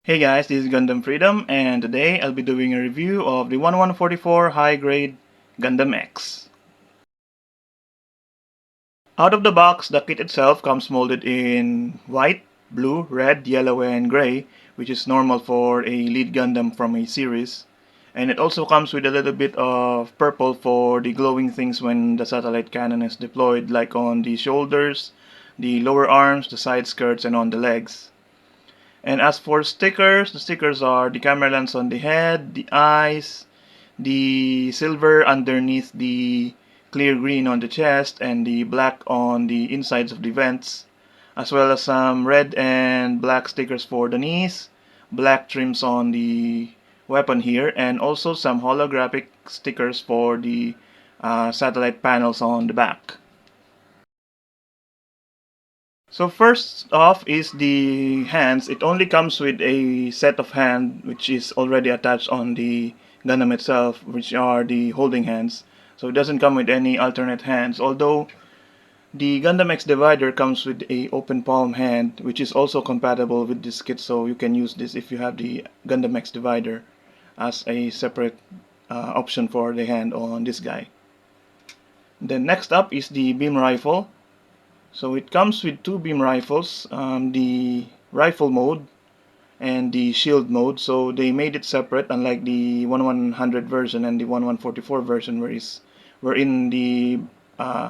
Hey guys, this is Gundam Freedom, and today I'll be doing a review of the 1144 high grade Gundam X. Out of the box, the kit itself comes molded in white, blue, red, yellow, and gray, which is normal for a lead Gundam from a series. And it also comes with a little bit of purple for the glowing things when the satellite cannon is deployed, like on the shoulders, the lower arms, the side skirts, and on the legs. And as for stickers, the stickers are the camera lens on the head, the eyes, the silver underneath the clear green on the chest, and the black on the insides of the vents, as well as some red and black stickers for the knees, black trims on the weapon here, and also some holographic stickers for the satellite panels on the back. So first off is the hands. It only comes with a set of hand which is already attached on the Gundam itself, which are the holding hands. So it doesn't come with any alternate hands. Although the Gundam X divider comes with a open palm hand, which is also compatible with this kit. So you can use this if you have the Gundam X divider as a separate option for the hand on this guy. Then next up is the beam rifle. So it comes with two beam rifles, the rifle mode and the shield mode. So they made it separate, unlike the 1100 version and the 1144 version, wherein the uh,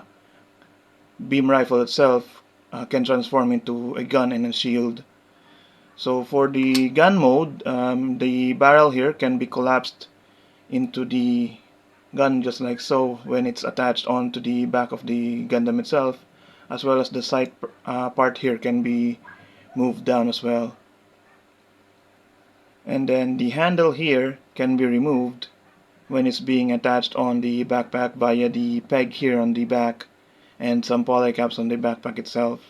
beam rifle itself can transform into a gun and a shield. So for the gun mode, the barrel here can be collapsed into the gun just like so when it's attached onto the back of the Gundam itself, as well as the sight part here can be moved down as well. And then the handle here can be removed when it's being attached on the backpack via the peg here on the back and some polycaps on the backpack itself.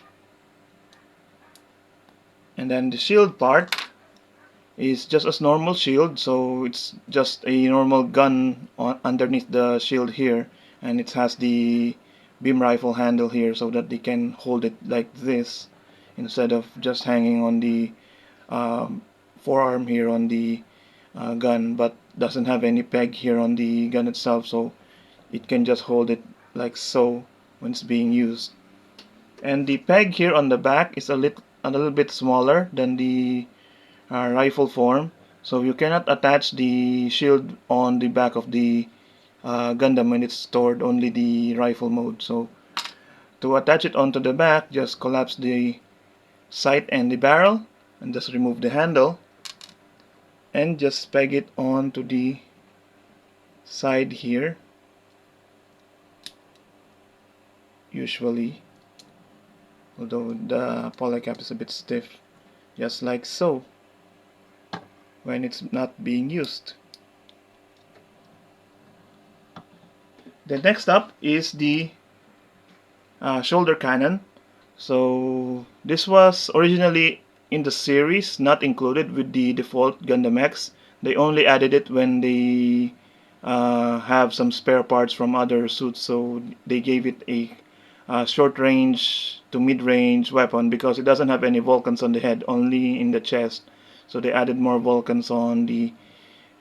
And then the shield part is just as normal shield, so it's just a normal gun underneath the shield here, and it has the beam rifle handle here so that they can hold it like this instead of just hanging on the um, forearm here on the gun, but doesn't have any peg here on the gun itself, so it can just hold it like so when it's being used. And the peg here on the back is a little bit smaller than the rifle form, so you cannot attach the shield on the back of the Gundam when it's stored only the rifle mode. So to attach it onto the back, just collapse the sight and the barrel and just remove the handle and just peg it onto the side here, usually, although the polycap is a bit stiff, just like so when it's not being used. The next up is the shoulder cannon. So this was originally in the series, not included with the default Gundam X. They only added it when they have some spare parts from other suits, so they gave it a short range to mid range weapon because it doesn't have any Vulcans on the head, only in the chest. So they added more Vulcans on the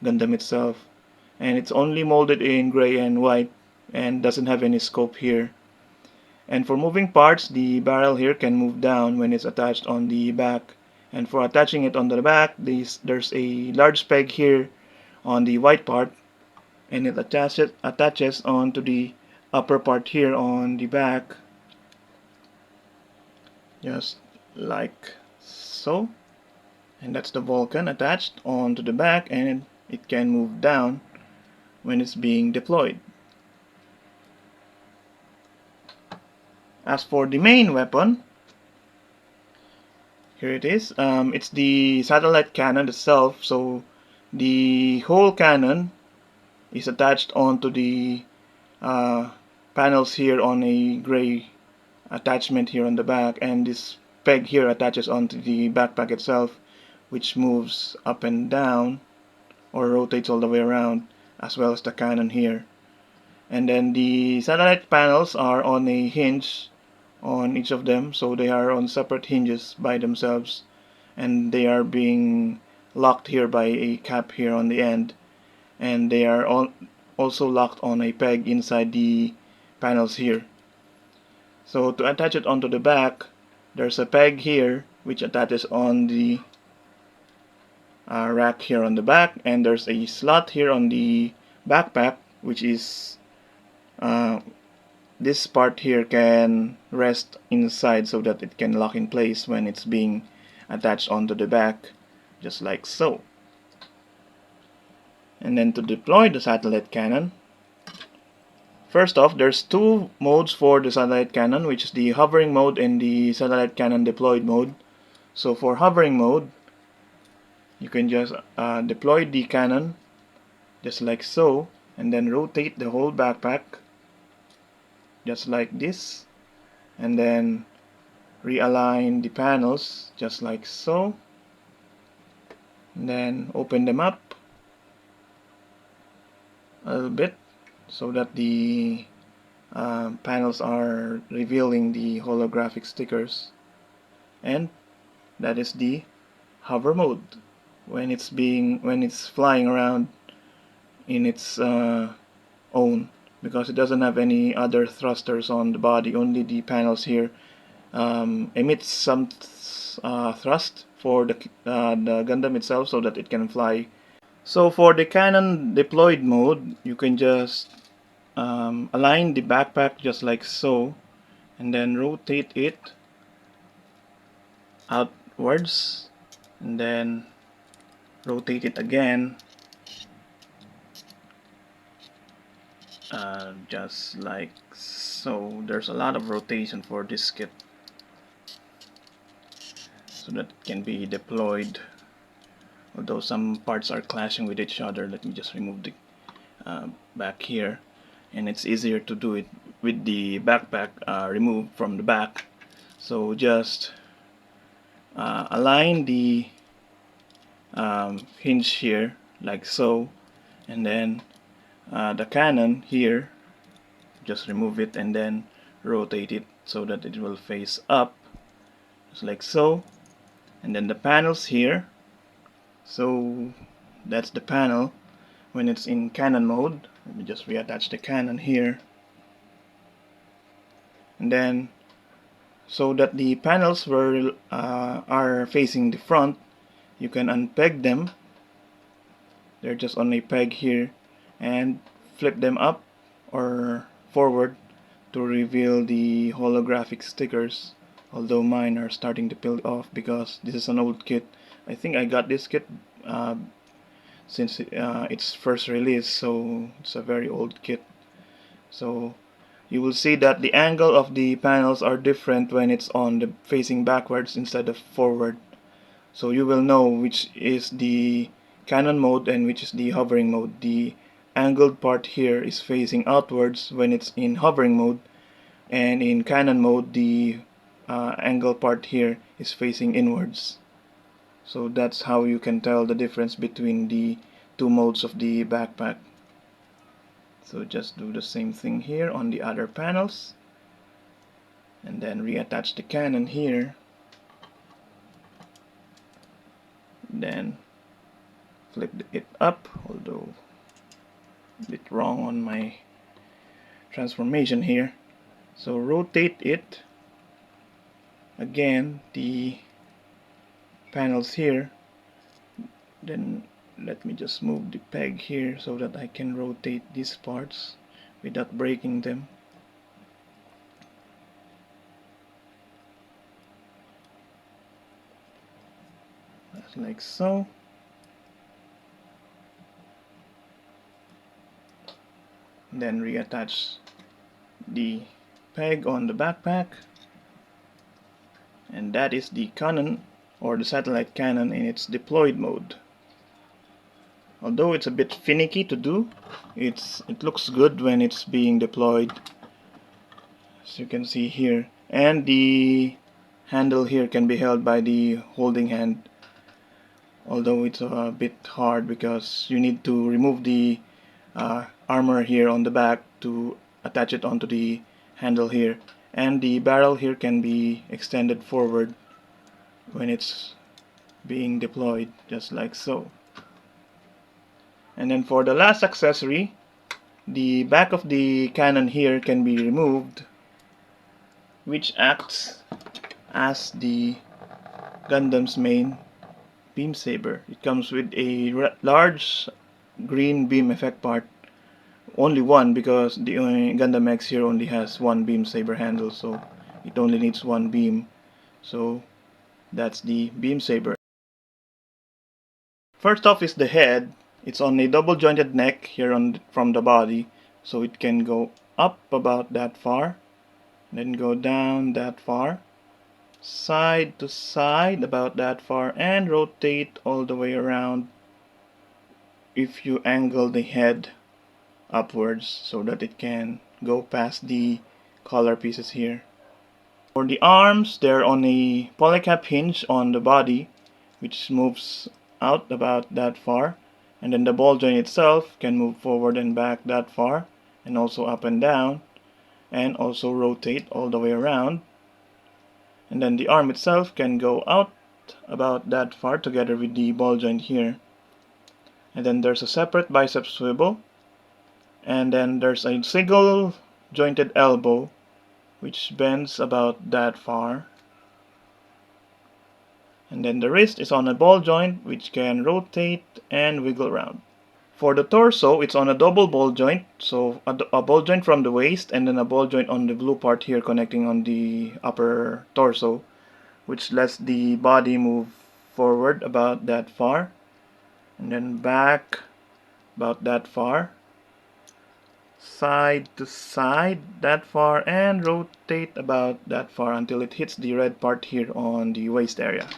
Gundam itself. And it's only molded in gray and white and doesn't have any scope here. And for moving parts, the barrel here can move down when it's attached on the back. And for attaching it on the back, there's a large peg here on the white part, and it attaches onto the upper part here on the back, just like so. And that's the Vulcan attached onto the back, and it can move down when it's being deployed. As for the main weapon, here it is. It's the satellite cannon itself. So the whole cannon is attached onto the uh, panels here on a gray attachment here on the back, and this peg here attaches onto the backpack itself, which moves up and down or rotates all the way around, as well as the cannon here. And then the satellite panels are on a hinge on each of them, so they are on separate hinges by themselves, and they are being locked here by a cap here on the end, and they are also locked on a peg inside the panels here. So to attach it onto the back, there's a peg here which attaches on the rack here on the back, and there's a slot here on the backpack, which is this part here can rest inside so that it can lock in place when it's being attached onto the back, just like so. And then to deploy the satellite cannon, first off, there's two modes for the satellite cannon, which is the hovering mode and the satellite cannon deployed mode. So for hovering mode, you can just deploy the cannon just like so, and then rotate the whole backpack just like this, and then realign the panels just like so, and then open them up a little bit so that the panels are revealing the holographic stickers. And that is the hover mode when it's flying around in its own, because it doesn't have any other thrusters on the body. Only the panels here emits some thrust for the Gundam itself so that it can fly. So for the cannon deployed mode, you can just align the backpack just like so, and then rotate it outwards, and then rotate it again just like so. There's a lot of rotation for this kit so that it can be deployed, although some parts are clashing with each other. Let me just remove the back here, and it's easier to do it with the backpack removed from the back. So just align the hinge here like so, and then the cannon here, just remove it and then rotate it so that it will face up just like so, and then the panels here. So that's the panel when it's in cannon mode. Let me just reattach the cannon here, and then so that the panels are facing the front, you can unpeg them. They're just on a peg here, and flip them up or forward to reveal the holographic stickers, although mine are starting to peel off because this is an old kit. I think I got this kit since its first release, so it's a very old kit. So you will see that the angle of the panels are different when it's on the facing backwards instead of forward. So you will know which is the cannon mode and which is the hovering mode. The angled part here is facing outwards when it's in hovering mode, and in cannon mode the angle part here is facing inwards. So that's how you can tell the difference between the two modes of the backpack. So just do the same thing here on the other panels, and then reattach the cannon here, then flip it up, although a bit wrong on my transformation here. So rotate it again, the panels here, then let me just move the peg here so that I can rotate these parts without breaking them. Like so. Then reattach the peg on the backpack, and that is the cannon or the satellite cannon in its deployed mode. Although it's a bit finicky to do, it looks good when it's being deployed, as you can see here, and the handle here can be held by the holding hand, although it's a bit hard because you need to remove the armor here on the back to attach it onto the handle here, and the barrel here can be extended forward when it's being deployed, just like so. And then for the last accessory, the back of the cannon here can be removed, which acts as the Gundam's main beam saber. It comes with a large green beam effect part. Only one, because the Gundam X here only has one beam saber handle, so it only needs one beam. So that's the beam saber. First off is the head. It's on a double jointed neck here from the body, so it can go up about that far, then go down that far, side to side about that far, and rotate all the way around if you angle the head upwards so that it can go past the collar pieces here. For the arms, they're on a polycap hinge on the body, which moves out about that far, and then the ball joint itself can move forward and back that far, and also up and down, and also rotate all the way around. And then the arm itself can go out about that far together with the ball joint here. And then there's a separate bicep swivel, and then there's a single jointed elbow which bends about that far. And then the wrist is on a ball joint which can rotate and wiggle around. For the torso, it's on a double ball joint, so a ball joint from the waist and then a ball joint on the blue part here connecting on the upper torso, which lets the body move forward about that far and then back about that far, side to side that far, and rotate about that far until it hits the red part here on the waist area.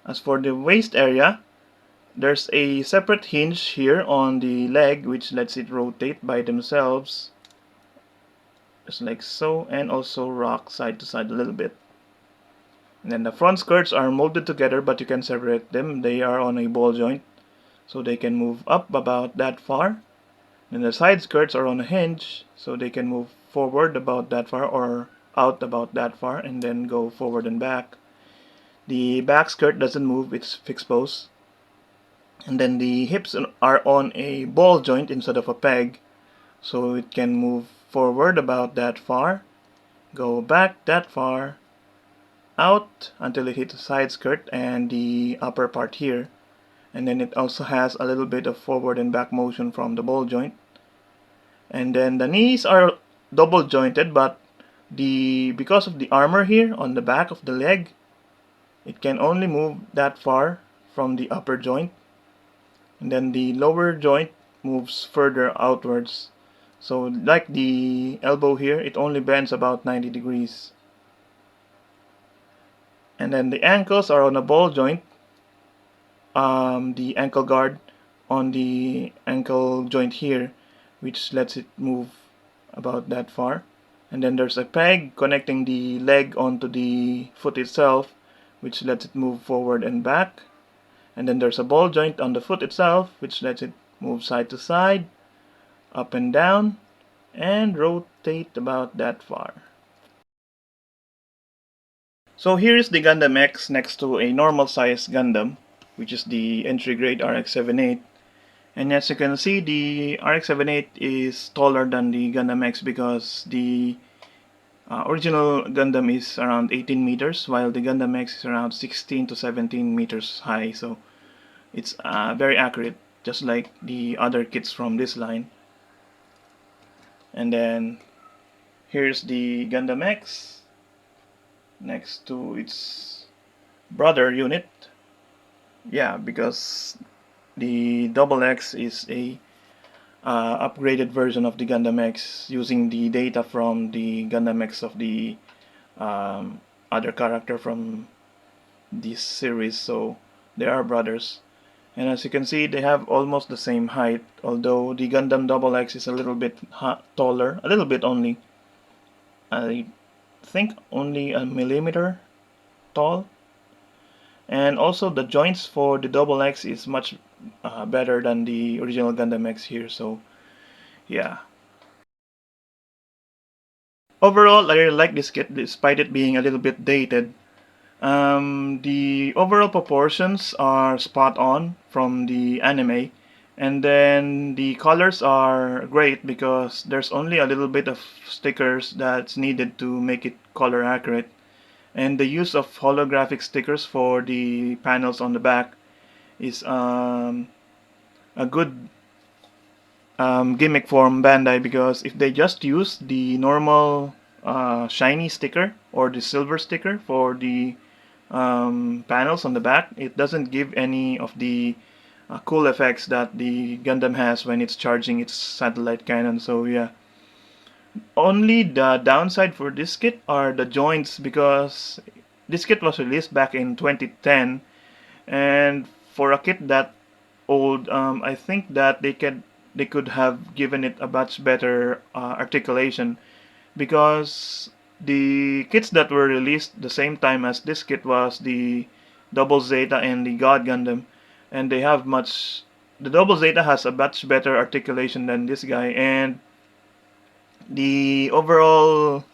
As for the waist area, there's a separate hinge here on the leg which lets it rotate by themselves, just like so, and also rock side to side a little bit. And then the front skirts are molded together, but you can separate them. They are on a ball joint, so they can move up about that far. And the side skirts are on a hinge, so they can move forward about that far or out about that far and then go forward and back. The back skirt doesn't move, it's fixed pose. And then the hips are on a ball joint instead of a peg, so it can move forward about that far, go back that far, out until it hits the side skirt and the upper part here. And then it also has a little bit of forward and back motion from the ball joint. And then the knees are double jointed, but because of the armor here on the back of the leg, it can only move that far from the upper joint, and then the lower joint moves further outwards. So like the elbow here, it only bends about 90 degrees. And then the ankles are on a ball joint, the ankle guard on the ankle joint here, which lets it move about that far. And then there's a peg connecting the leg onto the foot itself, which lets it move forward and back. And then there's a ball joint on the foot itself, which lets it move side to side, up and down, and rotate about that far. So here is the Gundam X next to a normal size Gundam, which is the entry grade RX-78. And as you can see, the RX-78 is taller than the Gundam X because the original Gundam is around 18 meters, while the Gundam X is around 16 to 17 meters high. So it's very accurate, just like the other kits from this line. And then here's the Gundam X next to its brother unit. Yeah, because the Double X is a upgraded version of the Gundam X using the data from the Gundam X of the other character from this series, so they are brothers. And as you can see, they have almost the same height, although the Gundam Double X is a little bit taller, a little bit only. I think only a millimeter tall. And also the joints for the Double X is much better than the original Gundam X here, so yeah. Overall, I really like this kit despite it being a little bit dated. The overall proportions are spot on from the anime, and then the colors are great because there's only a little bit of stickers that's needed to make it color accurate. And the use of holographic stickers for the panels on the back is a good gimmick from Bandai, because if they just use the normal shiny sticker or the silver sticker for the panels on the back, it doesn't give any of the cool effects that the Gundam has when it's charging its satellite cannon. So yeah, only the downside for this kit are the joints, because this kit was released back in 2010, and for a kit that old, I think that they could have given it a much better articulation, because the kits that were released the same time as this kit was the Double Zeta and the God Gundam, and they have much. The Double Zeta has a much better articulation than this guy, and the overall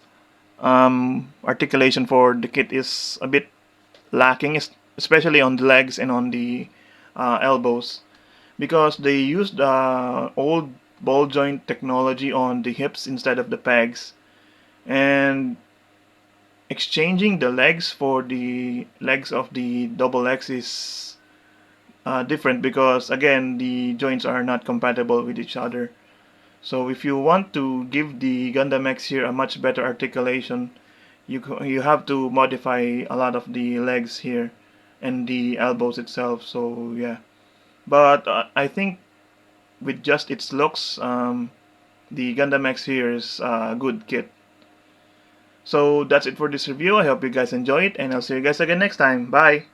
articulation for the kit is a bit lacking, especially on the legs and on the elbows, because they used old ball joint technology on the hips instead of the pegs, and exchanging the legs for the legs of the double X is different, because again the joints are not compatible with each other. So if you want to give the Gundam X here a much better articulation, you have to modify a lot of the legs here and the elbows itself. So yeah, but I think with just its looks, the Gundam X here is a good kit. So that's it for this review. I hope you guys enjoy it, and I'll see you guys again next time. Bye!